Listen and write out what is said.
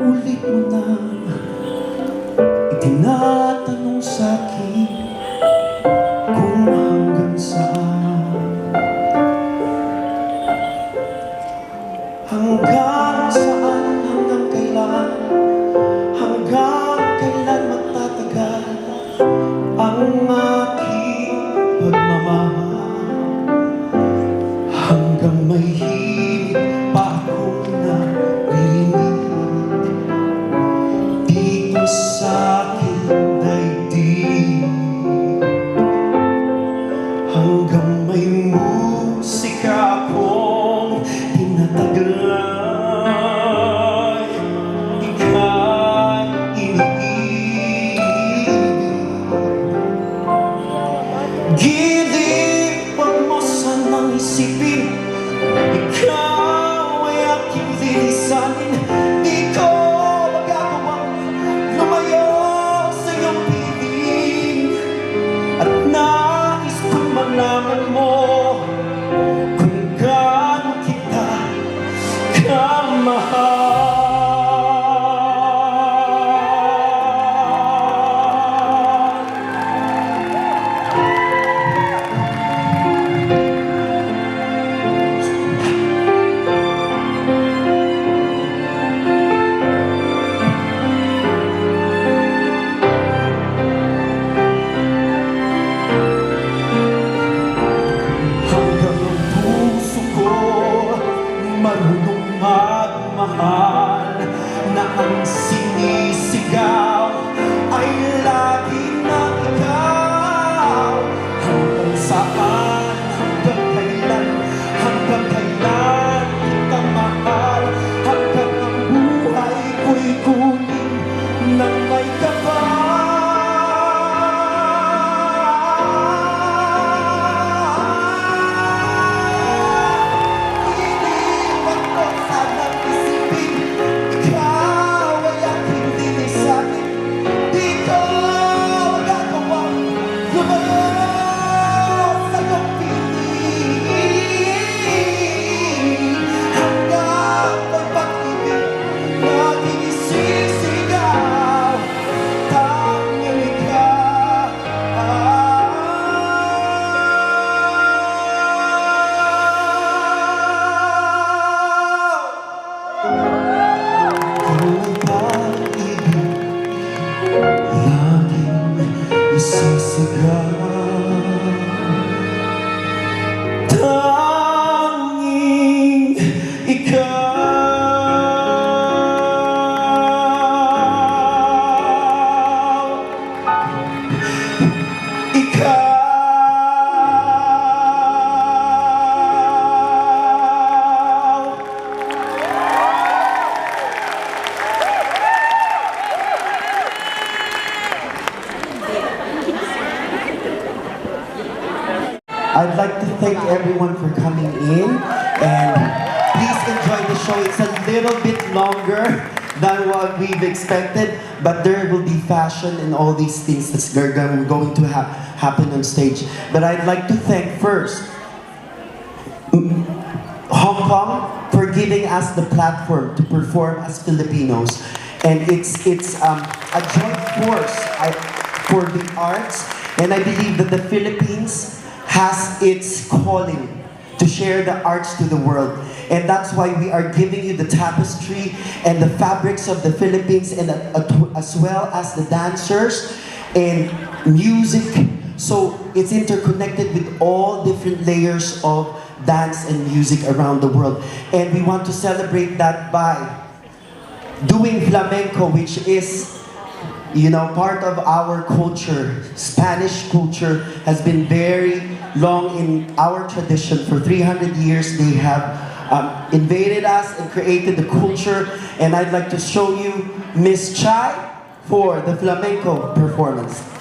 Ulit mo na itinatanong sa'kin kung hanggang saan, hanggang saan, hanggang kailan, hanggang kailan magtatagal ang aking pagmamahal, hanggang may hilig pa akong naririnig dito sa aking daigdig, hanggang may musika akong tinataglay, ika'y iniibig. Gilid, wag mo sanang isipin, ikaw ay aking lilisanin. Di ko magagawang lumayo sa iyong piling, at nais kong malaman mo kung gaano kita kamahal. Marunong magmahal na ang sinisigaw ay lagi na ikaw. Hanggang saan, hanggang kailan, hanggang kailan kita mahal, hanggang ang buhay ko'y kunin ng may kapal. Tanging ikaw, I'd like to thank everyone for coming in, and please enjoy the show. It's a little bit longer than what we've expected, but there will be fashion and all these things that's going to happen on stage. But I'd like to thank first Hong Kong for giving us the platform to perform as Filipinos, and it's a joint force for the arts, and I believe that the Philippines has its calling to share the arts to the world. And that's why we are giving you the tapestry and the fabrics of the Philippines, and as well as the dancers and music. So it's interconnected with all different layers of dance and music around the world. And we want to celebrate that by doing flamenco, which is, you know, part of our culture. Spanish culture has been very long in our tradition. For 300 years, they have invaded us and created the culture. And I'd like to show you Miss Chai for the flamenco performance.